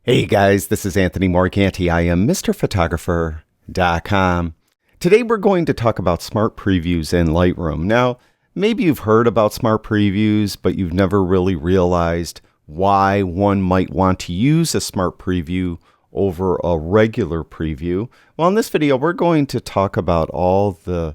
Hey guys, this is Anthony Morganti. I am MrPhotographer.com. Today we're going to talk about smart previews in Lightroom. Now, maybe you've heard about smart previews, but you've never really realized why one might want to use a smart preview over a regular preview. Well, in this video, we're going to talk about all the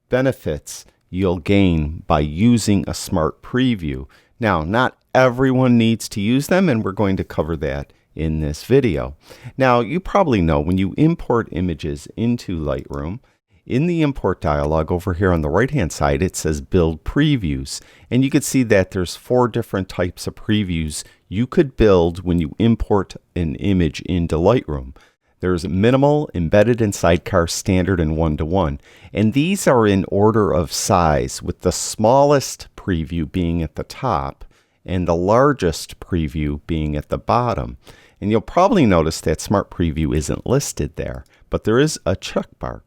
benefits you'll gain by using a smart preview. Now, not everyone needs to use them, and we're going to cover that in this video. Now, you probably know when you import images into Lightroom, in the import dialog over here on the right hand side, it says build previews. And you can see that there's 4 different types of previews you could build when you import an image into Lightroom. There's minimal, embedded, and sidecar, standard, and one-to-one. And these are in order of size, with the smallest preview being at the top and the largest preview being at the bottom. And you'll probably notice that Smart Preview isn't listed there, but there is a checkbox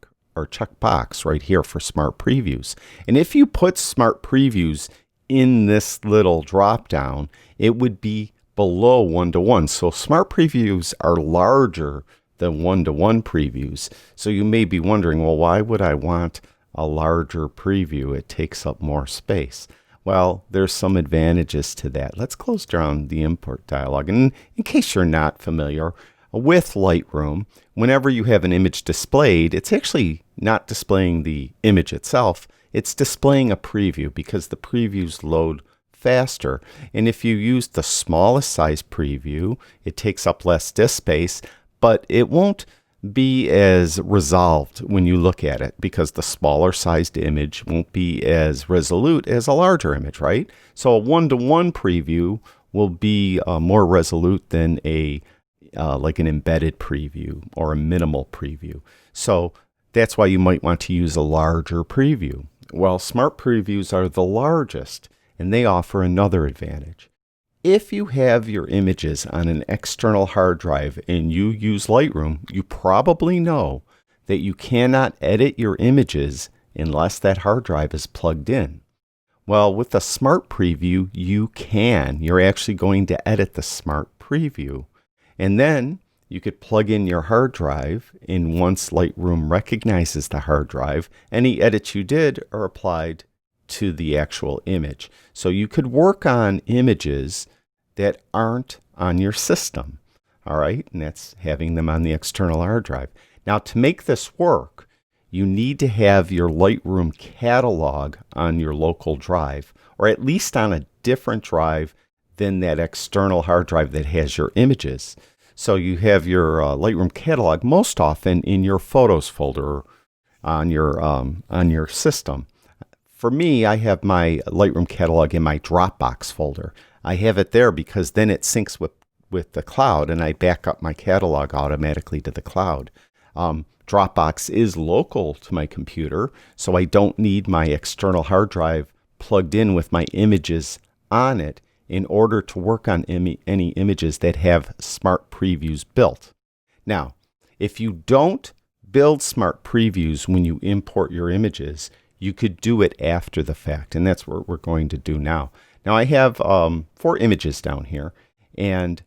right here for Smart Previews. And if you put Smart Previews in this little drop down, it would be below one-to-one. So Smart Previews are larger than one-to-one previews. So you may be wondering, well, why would I want a larger preview? It takes up more space. Well, there's some advantages to that. Let's close down the import dialog. And in case you're not familiar with Lightroom, whenever you have an image displayed, it's actually not displaying the image itself. It's displaying a preview because the previews load faster. And if you use the smallest size preview, it takes up less disk space, but it won't be as resolved when you look at it because the smaller sized image won't be as resolute as a larger image, right? So a one-to-one preview will be more resolute than like an embedded preview or a minimal preview. So that's why you might want to use a larger preview. Well, smart previews are the largest, and they offer another advantage. If you have your images on an external hard drive and you use Lightroom, you probably know that you cannot edit your images unless that hard drive is plugged in. Well, with a Smart Preview, you can. You're actually going to edit the Smart Preview. And then you could plug in your hard drive, and once Lightroom recognizes the hard drive, any edits you did are applied to the actual image. So you could work on images that aren't on your system, all right? And that's having them on the external hard drive. Now, to make this work, you need to have your Lightroom catalog on your local drive, or at least on a different drive than that external hard drive that has your images. So you have your Lightroom catalog most often in your Photos folder on your system. For me, I have my Lightroom catalog in my Dropbox folder. I have it there because then it syncs with the cloud, and I back up my catalog automatically to the cloud. Dropbox is local to my computer, so I don't need my external hard drive plugged in with my images on it in order to work on any images that have smart previews built. Now, if you don't build smart previews when you import your images, you could do it after the fact, and that's what we're going to do now. Now, I have 4 images down here, and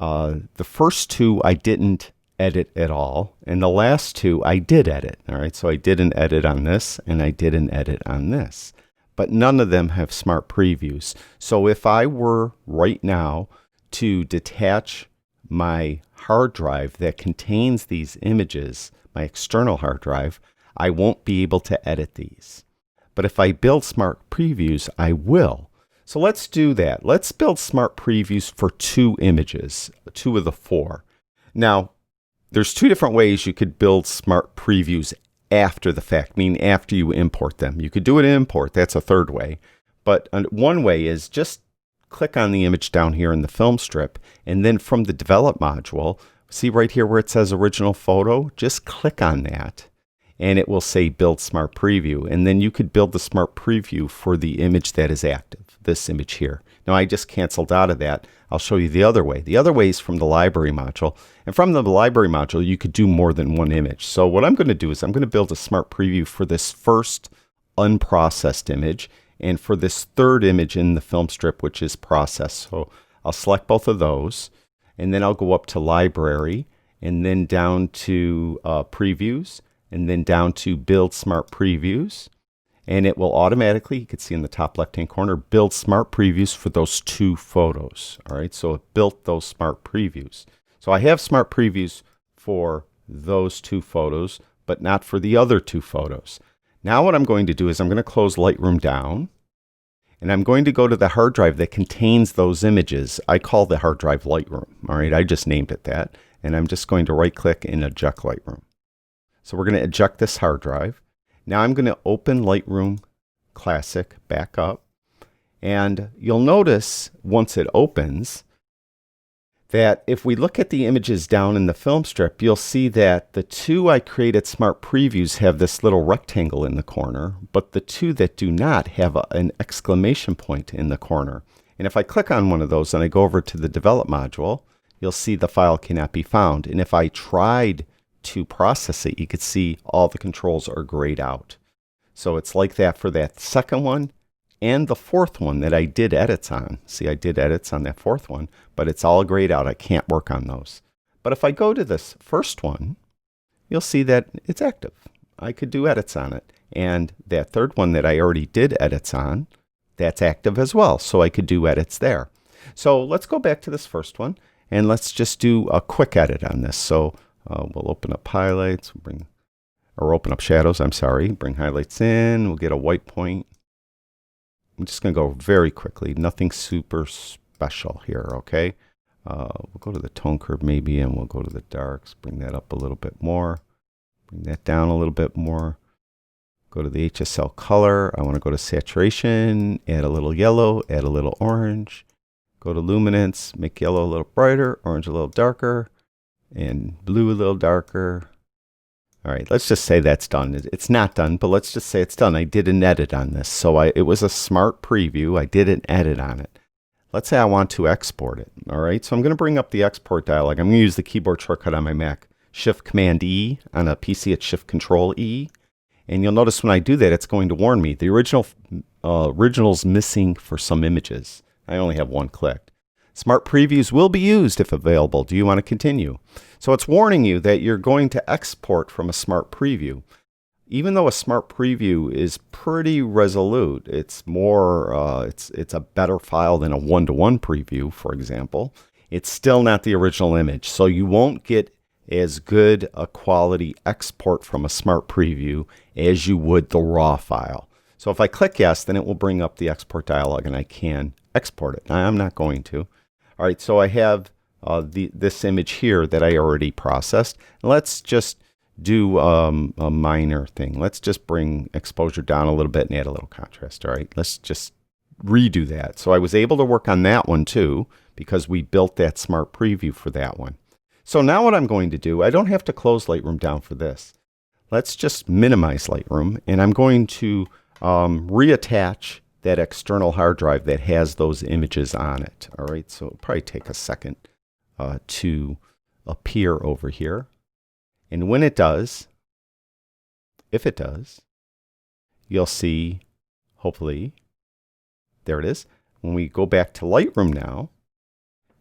the first 2 I didn't edit at all, and the last 2 I did edit. All right, so I did an edit on this, and I did an edit on this, but none of them have smart previews. So if I were right now to detach my hard drive that contains these images, my external hard drive, I won't be able to edit these. But if I build smart previews, I will. So let's do that. Let's build smart previews for 2 images, 2 of the 4. Now, there's 2 different ways you could build smart previews after the fact, meaning after you import them. You could do it in import, that's a third way. But one way is just click on the image down here in the film strip, and then from the develop module, see right here where it says original photo, just click on that, and it will say build smart preview. And then you could build the smart preview for the image that is active, this image here. Now I just canceled out of that. I'll show you the other way. The other way is from the library module. And from the library module, you could do more than one image. So what I'm going to do is I'm going to build a smart preview for this first unprocessed image and for this third image in the film strip, which is processed. So I'll select both of those. and then I'll go up to Library, and then down to Previews, and then down to Build Smart Previews. And it will automatically, you can see in the top left-hand corner, build smart previews for those 2 photos. All right, so it built those smart previews. So I have smart previews for those 2 photos, but not for the other 2 photos. Now what I'm going to do is I'm going to close Lightroom down, and I'm going to go to the hard drive that contains those images. I call the hard drive Lightroom. All right, I just named it that, and I'm just going to right-click and eject Lightroom. So we're going to eject this hard drive. Now I'm going to open Lightroom Classic back up, and you'll notice once it opens that if we look at the images down in the film strip, you'll see that the 2 I created smart previews have this little rectangle in the corner, but the 2 that do not have an exclamation point in the corner. And if I click on one of those and I go over to the develop module, you'll see the file cannot be found. And if I tried to process it, you could see all the controls are grayed out. So it's like that for that second one and the 4th one that I did edits on. See, I did edits on that 4th one, but it's all grayed out. I can't work on those. But if I go to this first one, you'll see that it's active. I could do edits on it. And that 3rd one that I already did edits on, that's active as well. So I could do edits there. So let's go back to this first one, and let's just do a quick edit on this. So we'll open up highlights, open up shadows, bring highlights in, we'll get a white point. I'm just going to go very quickly, nothing super special here, okay? We'll go to the tone curve maybe, and we'll go to the darks, bring that up a little bit more, bring that down a little bit more. Go to the HSL color, I want to go to saturation, add a little yellow, add a little orange. Go to luminance, make yellow a little brighter, orange a little darker, and blue a little darker. All right, let's just say that's done. It's not done, but let's just say it's done. I did an edit on this. So it was a smart preview. I did an edit on it. Let's say I want to export it. All right, so I'm going to bring up the export dialog. I'm going to use the keyboard shortcut on my Mac, Shift-Command-E. On a PC, it's Shift-Control-E. And you'll notice when I do that, it's going to warn me. The original's missing for some images. I only have 1 clicked. Smart previews will be used if available. Do you want to continue? So it's warning you that you're going to export from a smart preview. Even though a smart preview is pretty resolute, it's more, it's a better file than a one-to-one preview, for example. It's still not the original image, so you won't get as good a quality export from a smart preview as you would the raw file. So if I click yes, then it will bring up the export dialog and I can export it. Now, I'm not going to. All right, so I have this image here that I already processed. Let's just do a minor thing. Let's just bring exposure down a little bit and add a little contrast. All right, let's just redo that. So I was able to work on that one too because we built that smart preview for that one. So now what I'm going to do, I don't have to close Lightroom down for this. Let's just minimize Lightroom, and I'm going to reattach that external hard drive that has those images on it. All right, so it'll probably take a second to appear over here. And when it does, if it does, you'll see, hopefully, there it is. When we go back to Lightroom now,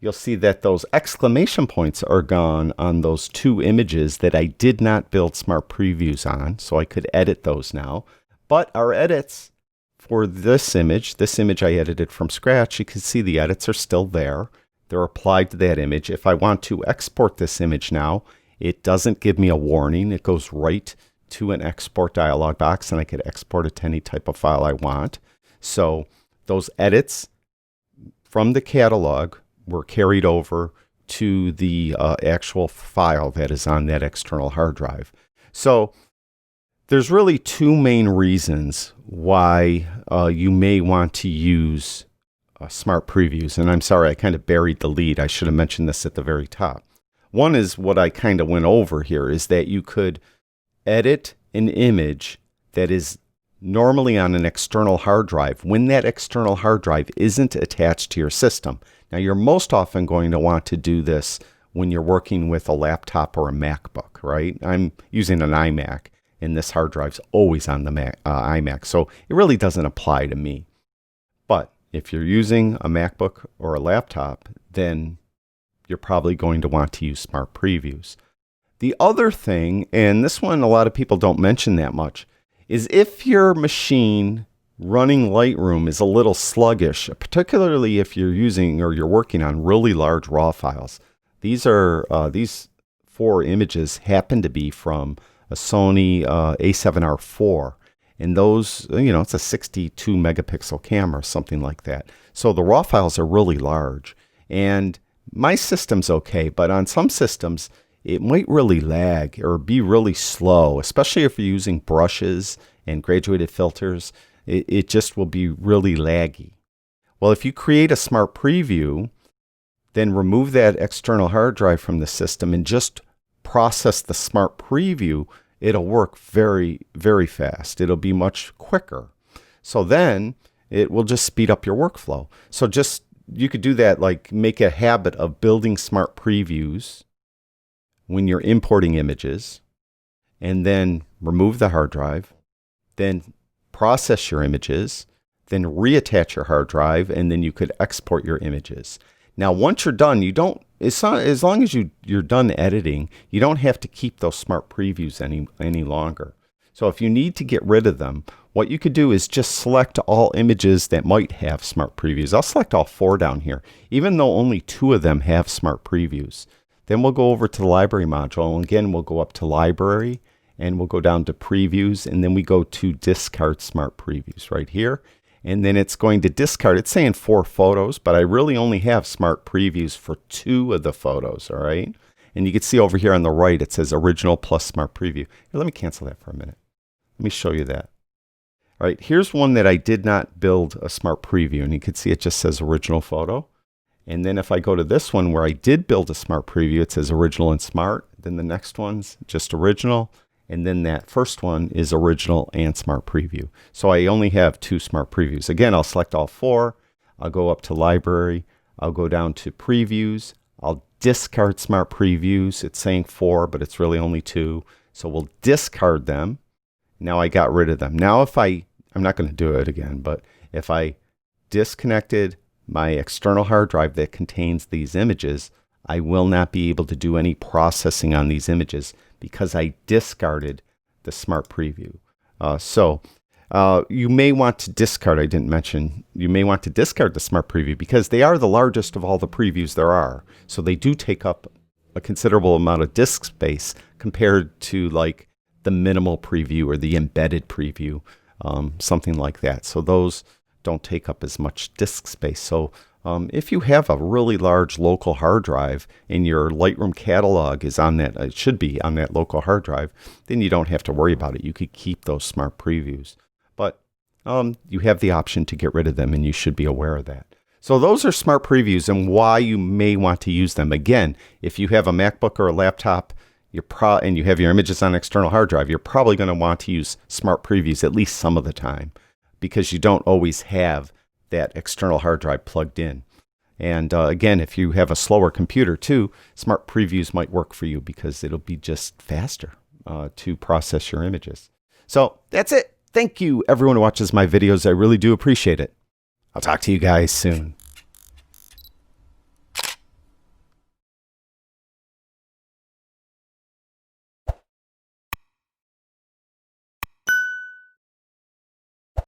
you'll see that those exclamation points are gone on those 2 images that I did not build smart previews on, so I could edit those now. But our edits for this image I edited from scratch, you can see the edits are still there. They're applied to that image. If I want to export this image now, it doesn't give me a warning. It goes right to an export dialog box, and I could export it to any type of file I want. So those edits from the catalog were carried over to the actual file that is on that external hard drive. So there's really 2 main reasons why you may want to use smart previews. And I'm sorry, I kind of buried the lead. I should have mentioned this at the very top. One is what I kind of went over here, is that you could edit an image that is normally on an external hard drive when that external hard drive isn't attached to your system. Now, you're most often going to want to do this when you're working with a laptop or a MacBook, right? I'm using an iMac, and this hard drive's always on the iMac, so it really doesn't apply to me. But if you're using a MacBook or a laptop, then you're probably going to want to use Smart Previews. The other thing, and this one a lot of people don't mention that much, is if your machine running Lightroom is a little sluggish, particularly if you're using or you're working on really large RAW files. These 4 images happen to be from a Sony A7R4, and those, it's a 62 megapixel camera, something like that. So the RAW files are really large, and my system's okay, but on some systems it might really lag or be really slow, especially if you're using brushes and graduated filters. It just will be really laggy. Well, if you create a Smart Preview, then remove that external hard drive from the system and just process the Smart Preview, it'll work very, very fast. It'll be much quicker. So then it will just speed up your workflow. So you could do that, like make a habit of building Smart Previews when you're importing images, and then remove the hard drive, then process your images, then reattach your hard drive, and then you could export your images. Now, once you're done, as long as you're done editing, you don't have to keep those Smart Previews any longer. So if you need to get rid of them, what you could do is just select all images that might have Smart Previews. I'll select all 4 down here, even though only 2 of them have Smart Previews. Then we'll go over to the Library module, and again, we'll go up to Library, and we'll go down to Previews, and then we go to Discard Smart Previews right here. And then it's going to discard, it's saying 4 photos, but I really only have Smart Previews for 2 of the photos, all right? And you can see over here on the right, it says Original plus Smart Preview. Here, let me cancel that for a minute. Let me show you that. All right, here's one that I did not build a Smart Preview, and you can see it just says Original Photo. And then if I go to this one where I did build a Smart Preview, it says Original and Smart. Then the next one's just Original. And then that first one is Original and Smart Preview. So I only have 2 Smart Previews. Again, I'll select all 4. I'll go up to Library. I'll go down to Previews. I'll discard Smart Previews. It's saying 4, but it's really only 2. So we'll discard them. Now I got rid of them. Now I'm not going to do it again, but if I disconnected my external hard drive that contains these images, I will not be able to do any processing on these images because I discarded the Smart Preview. You may want to discard, I didn't mention, you may want to discard the Smart Preview because they are the largest of all the previews there are. So they do take up a considerable amount of disk space compared to like the minimal preview or the embedded preview, something like that. So those don't take up as much disk space. So if you have a really large local hard drive and your Lightroom catalog is on that, it should be on that local hard drive, then you don't have to worry about it. You could keep those Smart Previews. But you have the option to get rid of them, and you should be aware of that. So those are Smart Previews and why you may want to use them. Again, if you have a MacBook or a laptop and you have your images on an external hard drive, you're probably going to want to use Smart Previews at least some of the time because you don't always have that external hard drive plugged in. And again, if you have a slower computer too, Smart Previews might work for you because it'll be just faster to process your images. So that's it. Thank you everyone who watches my videos. I really do appreciate it. I'll talk to you guys soon.